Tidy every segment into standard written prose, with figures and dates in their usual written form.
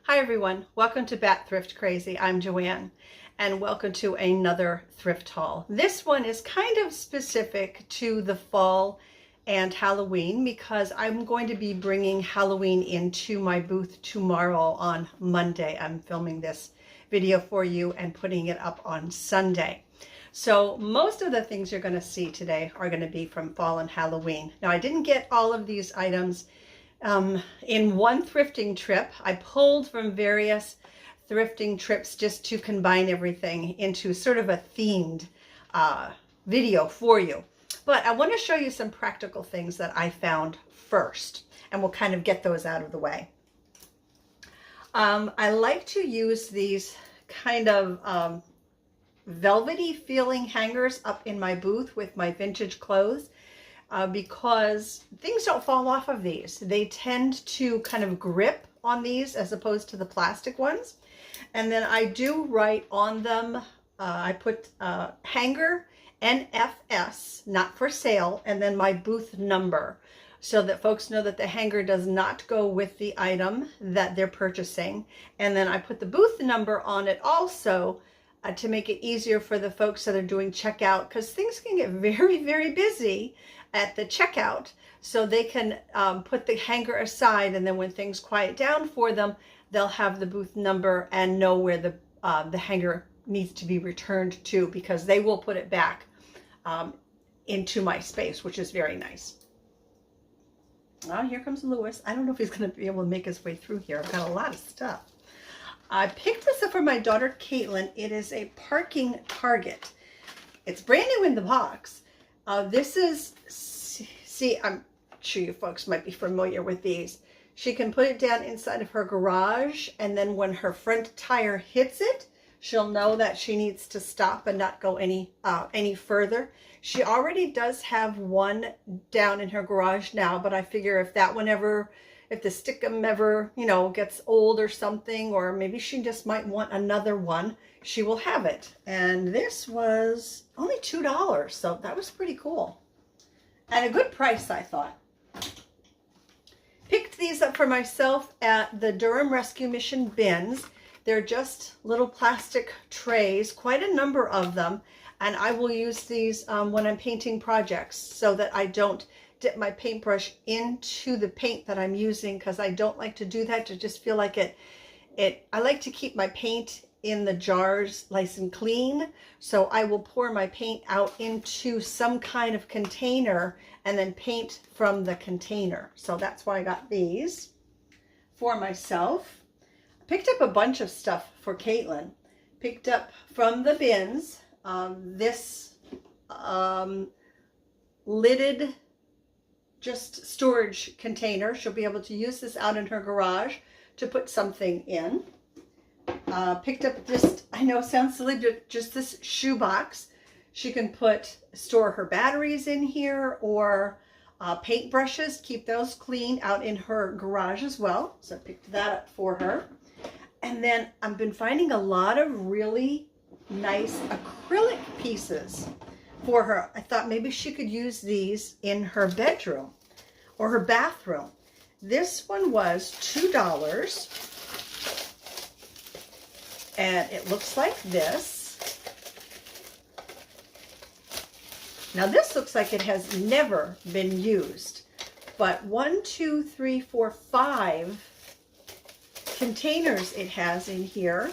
Hi everyone, welcome to Bat Thrift Crazy. I'm Joanne and welcome to another thrift haul. This one is kind of specific to the fall and Halloween because I'm going to be bringing Halloween into my booth tomorrow on Monday. I'm filming this video for you and putting it up on Sunday. So most of the things you're going to see today are going to be from fall and Halloween. Now I didn't get all of these items in one thrifting trip. I pulled from various thrifting trips just to combine everything into sort of a themed video for you. But I want to show you some practical things that I found first, and we'll kind of get those out of the way. I like to use these kind of velvety feeling hangers up in my booth with my vintage clothes. Because things don't fall off of these. They tend to kind of grip on these as opposed to the plastic ones. And then I do write on them, I put hanger NFS, not for sale, and then my booth number, so that folks know that the hanger does not go with the item that they're purchasing. And then I put the booth number on it also to make it easier for the folks that are doing checkout, because things can get very, very busy at the checkout, so they can put the hanger aside, and then when things quiet down for them, they'll have the booth number and know where the hanger needs to be returned to, because they will put it back into my space, which is very nice. Oh, here comes Lewis. I don't know if he's going to be able to make his way through here. I've got a lot of stuff. I picked this up for my daughter Caitlin. It is a parking target. It's brand new in the box. This is, see, I'm sure you folks might be familiar with these. She can put it down inside of her garage, and then when her front tire hits it, she'll know that she needs to stop and not go any further. She already does have one down in her garage now, but I figure if that one ever, if the stickum ever, you know, gets old or something, or maybe she just might want another one, she will have it. And this was only $2, so that was pretty cool. And a good price, I thought. Picked these up for myself at the Durham Rescue Mission bins. They're just little plastic trays, quite a number of them. And I will use these when I'm painting projects, so that I don't dip my paintbrush into the paint that I'm using, because I don't like to do that. To just feel like I like to keep my paint in the jars nice and clean. So I will pour my paint out into some kind of container and then paint from the container. So that's why I got these for myself. I picked up a bunch of stuff for Caitlin. Picked up from the bins this lidded just storage container. She'll be able to use this out in her garage to put something in. Picked up this, I know it sounds silly, but just this shoe box. She can store her batteries in here, or paint brushes, keep those clean out in her garage as well. So I picked that up for her. And then I've been finding a lot of really nice acrylic pieces for her. I thought maybe she could use these in her bedroom or her bathroom. This one was $2. And it looks like this. Now this looks like it has never been used, but 1, 2, 3, 4, 5 containers it has in here,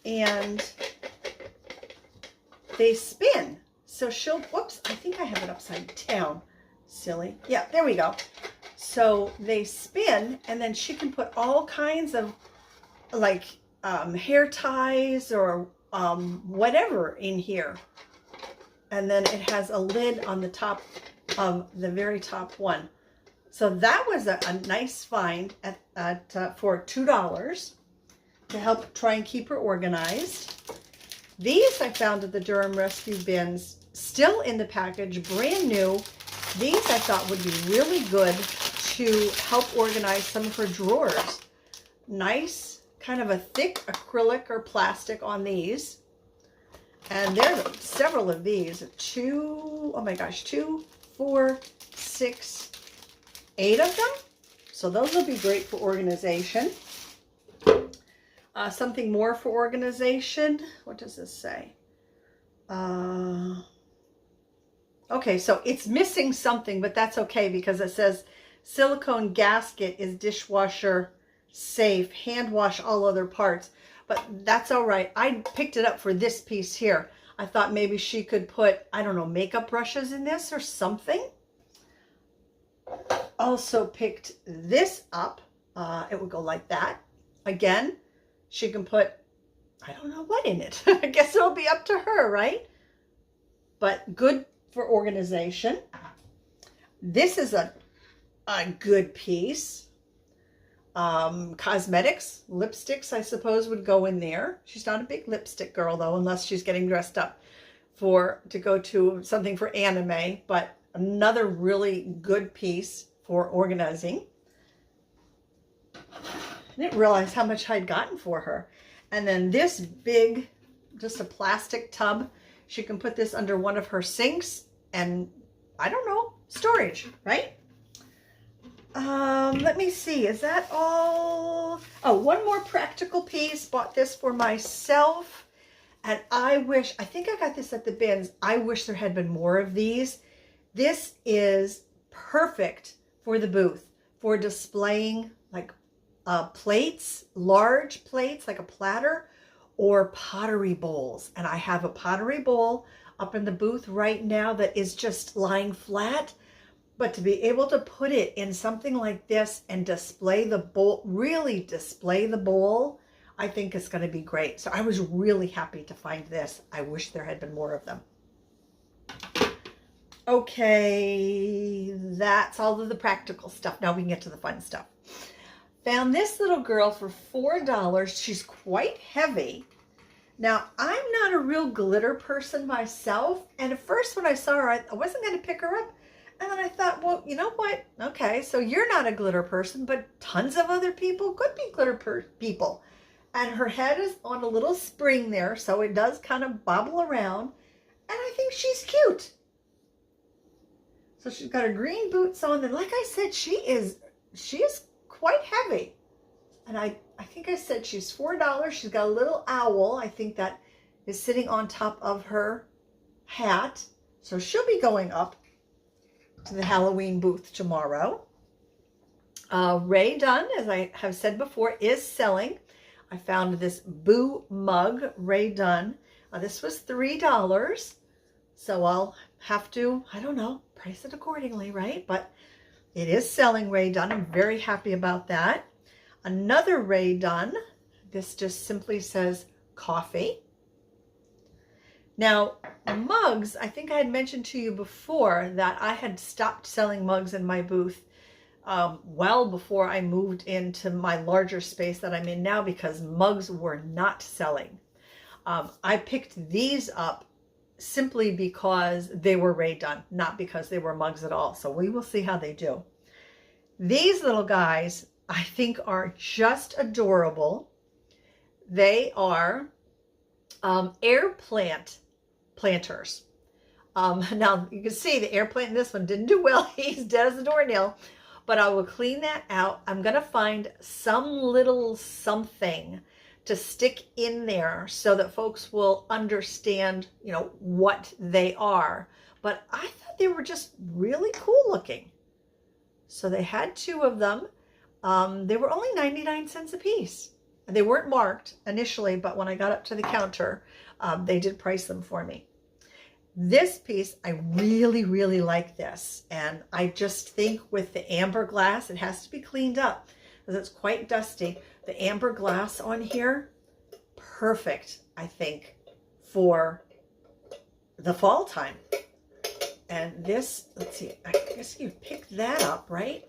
and they spin. So she'll, whoops, I think I have it upside down. Silly. Yeah, there we go. So they spin, and then she can put all kinds of like hair ties or whatever in here. And then it has a lid on the top of the very top one. So that was a nice find for $2 to help try and keep her organized. These I found at the Durham Rescue bins, still in the package, brand new. These I thought would be really good to help organize some of her drawers. Nice, kind of a thick acrylic or plastic on these. And there are several of these. 2, 4, 6, 8 of them. So those will be great for organization. something more for organization. What does this say? Okay, so it's missing something, but that's okay because it says silicone gasket is dishwasher safe, hand wash all other parts, but that's all right. I picked it up for this piece here. I thought maybe she could put, I don't know, makeup brushes in this or something. Also picked this up. It would go like that. Again, she can put, I don't know what in it. I guess it'll be up to her, right? But good for organization. This is a good piece. Cosmetics, lipsticks, I suppose, would go in there. She's not a big lipstick girl, though, unless she's getting dressed up to go to something for anime. But another really good piece for organizing. I didn't realize how much I'd gotten for her. And then this big, just a plastic tub. She can put this under one of her sinks and, I don't know, storage, right? Let me see. Is that all? Oh, one more practical piece. Bought this for myself. And I think I got this at the bins. I wish there had been more of these. This is perfect for the booth, for displaying like plates, large plates, like a platter, or pottery bowls. And I have a pottery bowl up in the booth right now that is just lying flat. But to be able to put it in something like this and display the bowl, really display the bowl, I think it's going to be great. So I was really happy to find this. I wish there had been more of them. Okay, that's all of the practical stuff. Now we can get to the fun stuff. Found this little girl for $4. She's quite heavy. Now, I'm not a real glitter person myself. And at first when I saw her, I wasn't going to pick her up. And then I thought, well, you know what? Okay, so you're not a glitter person, but tons of other people could be glitter people. And her head is on a little spring there, so it does kind of bobble around. And I think she's cute. So she's got her green boots on. And like I said, she is quite heavy. And I think I said she's $4. She's got a little owl. I think that is sitting on top of her hat. So she'll be going up to the Halloween booth tomorrow. Rae Dunn, as I have said before, is selling. I found this Boo mug, Rae Dunn. This was $3. So I'll have to, I don't know, price it accordingly, right? But it is selling, Rae Dunn. I'm very happy about that. Another Rae Dunn. This just simply says coffee. Now, mugs, I think I had mentioned to you before that I had stopped selling mugs in my booth well before I moved into my larger space that I'm in now because mugs were not selling. I picked these up simply because they were Rae Dunn, not because they were mugs at all. So we will see how they do. These little guys, I think, are just adorable. They are air planters. Now you can see the air plant in this one didn't do well. He's dead as a doornail, but I will clean that out. I'm going to find some little something to stick in there so that folks will understand, you know, what they are. But I thought they were just really cool looking. So they had two of them. They were only 99 cents a piece. They weren't marked initially, but when I got up to the counter, they did price them for me. This piece, I really, really like this. And I just think with the amber glass, it has to be cleaned up because it's quite dusty. The amber glass on here, perfect, I think, for the fall time. And this, let's see, I guess you picked that up, right?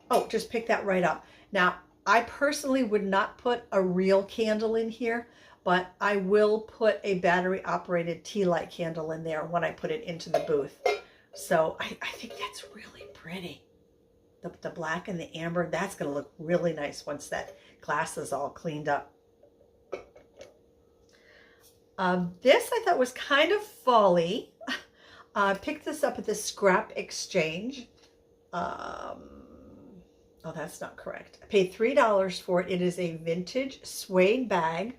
Oh, just pick that right up. Now, I personally would not put a real candle in here, but I will put a battery-operated tea light candle in there when I put it into the booth. So I think that's really pretty. The black and the amber, that's going to look really nice once that glass is all cleaned up. This I thought was kind of fall-y. I picked this up at the Scrap Exchange. Oh, that's not correct. I paid $3 for it. It is a vintage suede bag.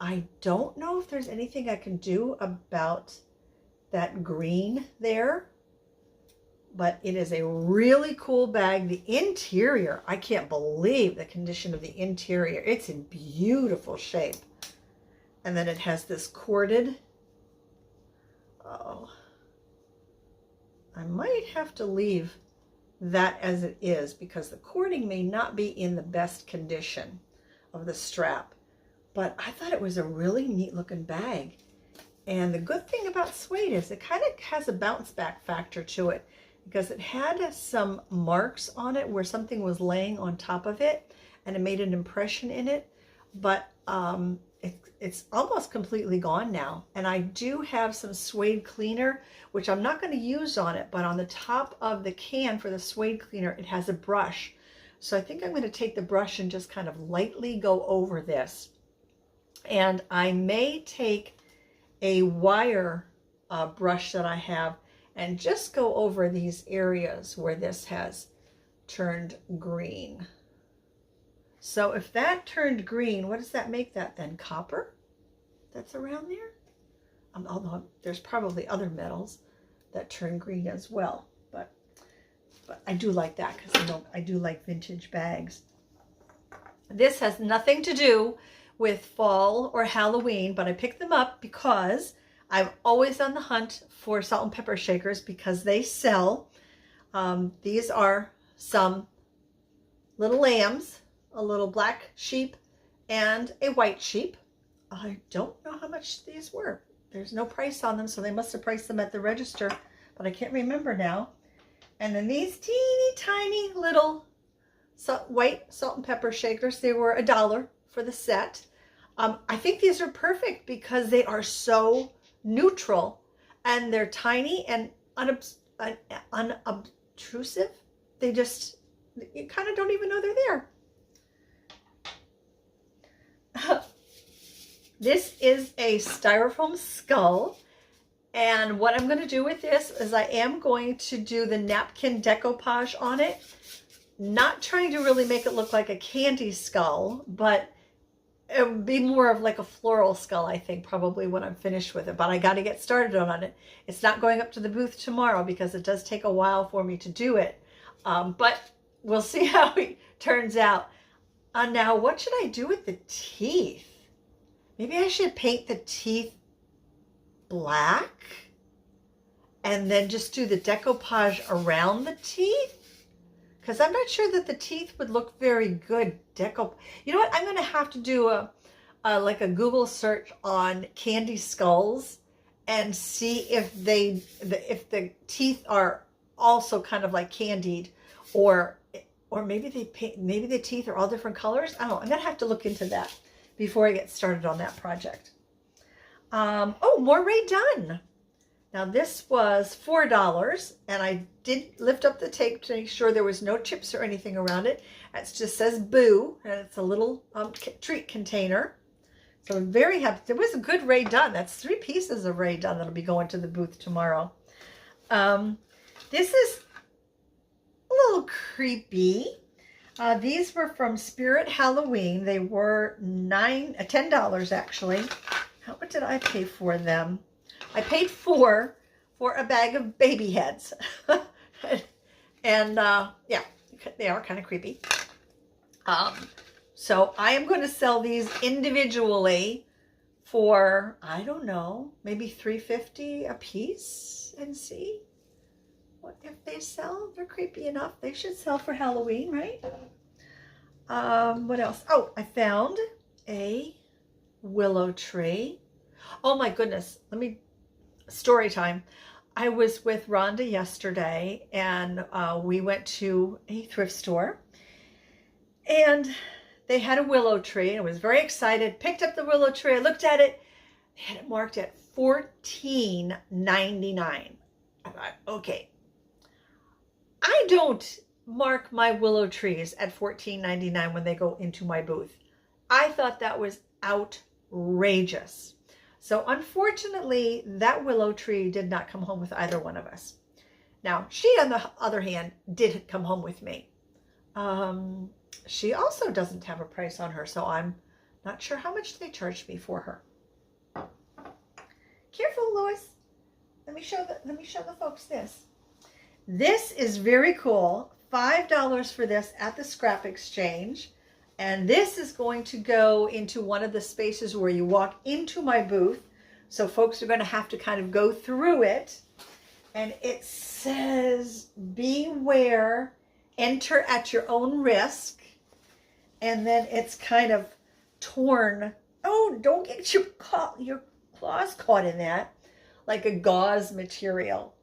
I don't know if there's anything I can do about that green there, but it is a really cool bag. The interior, I can't believe the condition of the interior. It's in beautiful shape. And then it has this corded, oh, I might have to leave that as it is because the cording may not be in the best condition of the strap. But I thought it was a really neat looking bag. And the good thing about suede is it kind of has a bounce back factor to it because it had some marks on it where something was laying on top of it and it made an impression in it. But it's almost completely gone now. And I do have some suede cleaner, which I'm not going to use on it, but on the top of the can for the suede cleaner, it has a brush. So I think I'm going to take the brush and just kind of lightly go over this. And I may take a wire brush that I have and just go over these areas where this has turned green. So if that turned green, what does that make that then? Copper? That's around there? Although there's probably other metals that turn green as well. But I do like that because I do like vintage bags. This has nothing to do with fall or Halloween, but I picked them up because I'm always on the hunt for salt and pepper shakers because they sell. These are some little lambs, a little black sheep and a white sheep. I don't know how much these were. There's no price on them, so they must have priced them at the register, but I can't remember now. And then these teeny tiny little white salt and pepper shakers, they were $1 for the set. I think these are perfect because they are so neutral and they're tiny and unobtrusive. You kind of don't even know they're there. This is a styrofoam skull, and what I'm going to do with this is I am going to do the napkin decoupage on it, not trying to really make it look like a candy skull, but it would be more of like a floral skull, I think, probably when I'm finished with it. But I got to get started on it. It's not going up to the booth tomorrow because it does take a while for me to do it. But we'll see how it turns out. Now, what should I do with the teeth? Maybe I should paint the teeth black and then just do the decoupage around the teeth, because I'm not sure that the teeth would look very good You know what? I'm going to have to do like a Google search on candy skulls and see if the teeth are also kind of like candied, or maybe maybe the teeth are all different colors. I don't know. I'm going to have to look into that before I get started on that project. Oh, more Rae Dunn. Now this was $4, and I did lift up the tape to make sure there was no chips or anything around it. It just says Boo, and it's a little treat container. So I'm very happy. There was a good Rae Dunn. That's 3 pieces of Rae Dunn that'll be going to the booth tomorrow. This is a little creepy. These were from Spirit Halloween. They were $10 actually. How much did I pay for them? I paid $4 for a bag of baby heads. And yeah, they are kind of creepy. So I am going to sell these individually for, I don't know, maybe $3.50 a piece and see what if they sell. They're creepy enough. They should sell for Halloween, right? What else? Oh, I found a willow tree. Oh my goodness. Story time. I was with Rhonda yesterday, and we went to a thrift store, and they had a willow tree. I was very excited, picked up the willow tree. I looked at it. They had it marked at $14.99. I thought, okay, I don't mark my willow trees at $14.99 when they go into my booth. I thought that was outrageous. So unfortunately, that willow tree did not come home with either one of us. Now, she, on the other hand, did come home with me. She also doesn't have a price on her, so I'm not sure how much they charged me for her. Careful, Louis. Let me show the folks this. This is very cool. $5 for this at the scrap exchange. And this is going to go into one of the spaces where you walk into my booth. So folks are going to have to kind of go through it. And it says, beware, enter at your own risk. And then it's kind of torn. Oh, don't get your claws caught in that, like a gauze material.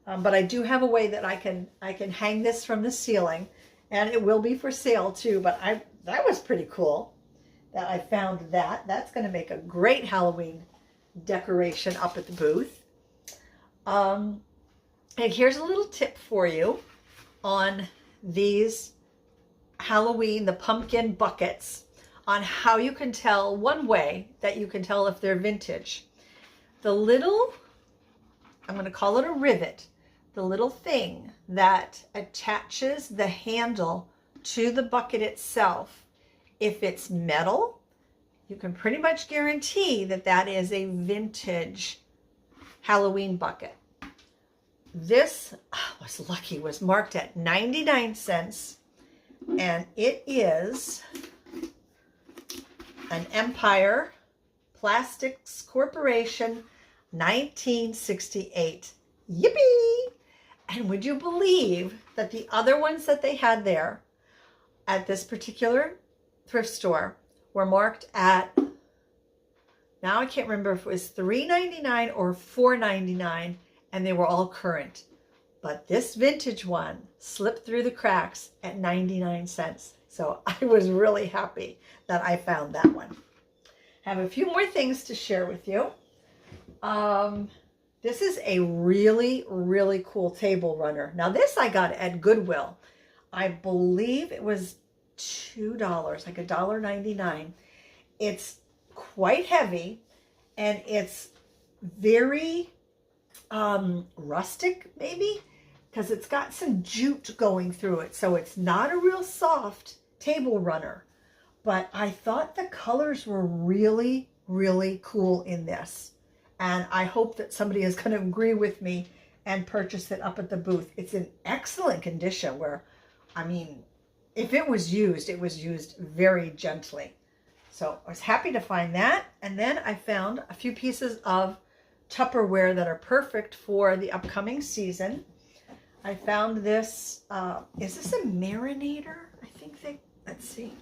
But I do have a way that I can hang this from the ceiling, and it will be for sale too. But that was pretty cool that I found that. That's going to make a great Halloween decoration up at the booth. And here's a little tip for you on these Halloween, the pumpkin buckets, on how you can tell, one way that you can tell if they're vintage. The little, I'm going to call it a rivet, the little thing that attaches the handle to the bucket itself. If it's metal, you can pretty much guarantee that that is a vintage Halloween bucket. This, I was lucky, was marked at 99 cents, and it is an Empire Plastics Corporation 1968. Yippee! And would you believe that the other ones that they had there at this particular thrift store were marked at, now I can't remember if it was $3.99 or $4.99, and they were all current. But this vintage one slipped through the cracks at 99 cents. So I was really happy that I found that one. I have a few more things to share with you. This is a really, really cool table runner. Now this I got at Goodwill. I believe it was $2, like $1.99. It's quite heavy, and it's very rustic, maybe, because it's got some jute going through it. So it's not a real soft table runner. But I thought the colors were really, really cool in this. And I hope that somebody is going to agree with me and purchase it up at the booth. It's in excellent condition where, I mean, if it was used very gently. So I was happy to find that. And then I found a few pieces of Tupperware that are perfect for the upcoming season. I found this, is this a marinator? I think let's see.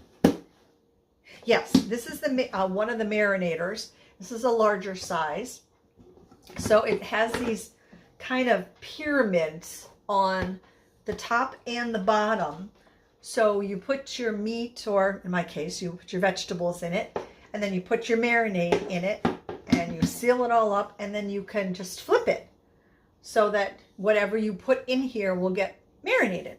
Yes, this is the one of the marinators. This is a larger size. So it has these kind of pyramids on the top and the bottom. So you put your meat, or in my case, you put your vegetables in it, and then you put your marinade in it, and you seal it all up, and then you can just flip it so that whatever you put in here will get marinated.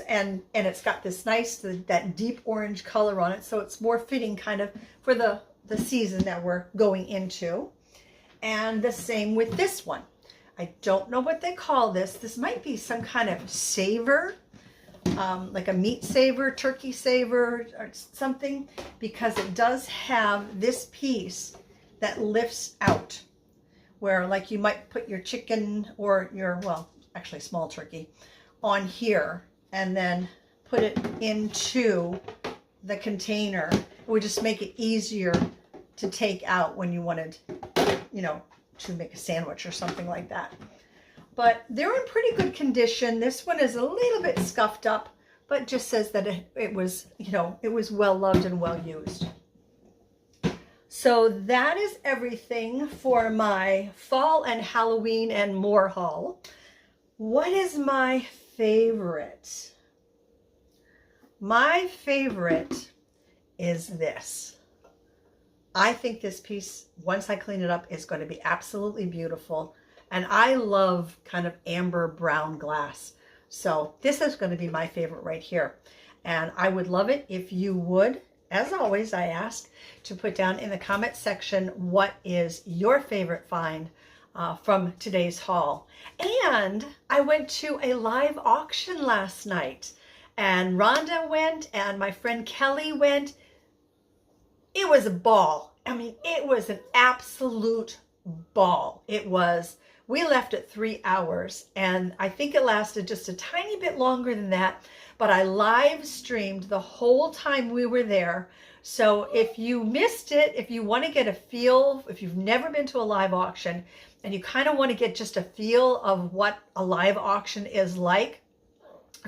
And it's got this nice, that deep orange color on it, so it's more fitting kind of for the season that we're going into. And the same with this one. I don't know what they call this. This might be some kind of saver, like a meat saver, turkey saver, or something, because it does have this piece that lifts out, where like you might put your chicken or your, well, actually small turkey on here and then put it into the container. It would just make it easier to take out when you wanted, you know, to make a sandwich or something like that. But they're in pretty good condition. This one is a little bit scuffed up, but just says that it was, you know, it was well loved and well used. So that is everything for my fall and Halloween and more haul. What is my favorite? My favorite is this. I think this piece, once I clean it up, is going to be absolutely beautiful. And I love kind of amber brown glass. So this is going to be my favorite right here. And I would love it if you would, as always, I ask, to put down in the comment section what is your favorite find from today's haul. And I went to a live auction last night, and Rhonda went, and my friend Kelly went. It was a ball. I mean, it was an absolute ball. We left at 3 hours, and I think it lasted just a tiny bit longer than that, but I live streamed the whole time we were there. So if you missed it, if you want to get a feel, if you've never been to a live auction and you kind of want to get just a feel of what a live auction is like,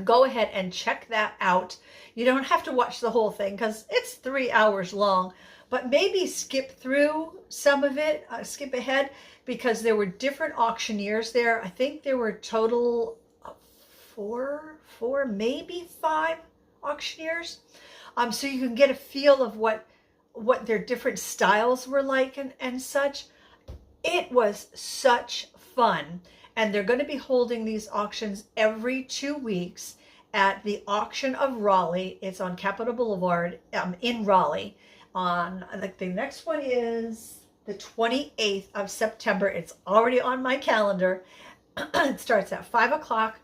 go ahead and check that out. You don't have to watch the whole thing because it's 3 hours long, but maybe skip through some of it, skip ahead, because there were different auctioneers there. I think there were total four, maybe 5 auctioneers. So you can get a feel of what their different styles were like and such. It was such fun. And they're going to be holding these auctions every 2 weeks at the Auction of Raleigh. It's on Capitol Boulevard in Raleigh. The next one is the 28th of September. It's already on my calendar. It starts at 5 o'clock.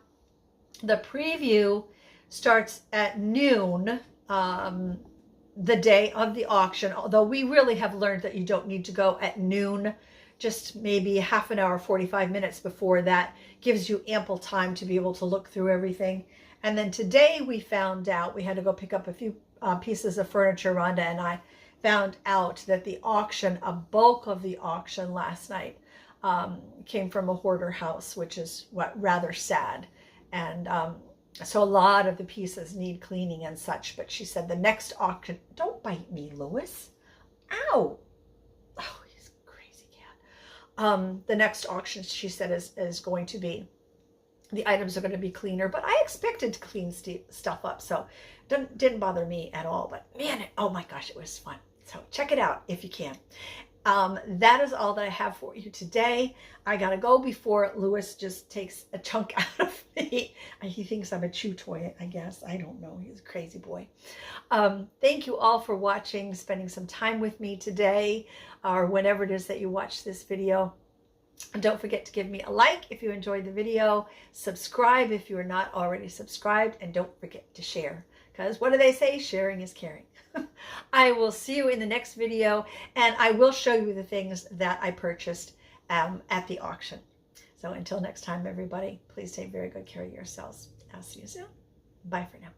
The preview starts at noon the day of the auction, although we really have learned that you don't need to go at noon. Just maybe half an hour, 45 minutes before that gives you ample time to be able to look through everything. And then today we found out, we had to go pick up a few pieces of furniture. Rhonda and I found out that the auction, a bulk of the auction last night came from a hoarder house, which is rather sad. And so a lot of the pieces need cleaning and such. But she said the next auction, don't bite me, Lewis. Ow. Oh, he's a crazy cat. The next auction, she said, is going to be, the items are going to be cleaner. But I expected to clean stuff up, so didn't bother me at all. But man, oh my gosh, it was fun. So check it out if you can. That is all that I have for you today. I gotta go before Lewis just takes a chunk out of me. He thinks I'm a chew toy, I guess. I don't know. He's a crazy boy. Thank you all for watching, spending some time with me today, or whenever it is that you watch this video. And don't forget to give me a like if you enjoyed the video. Subscribe if you are not already subscribed. And don't forget to share, because what do they say? Sharing is caring. I will see you in the next video, and I will show you the things that I purchased at the auction. So until next time, everybody, please take very good care of yourselves. I'll see you soon. Bye for now.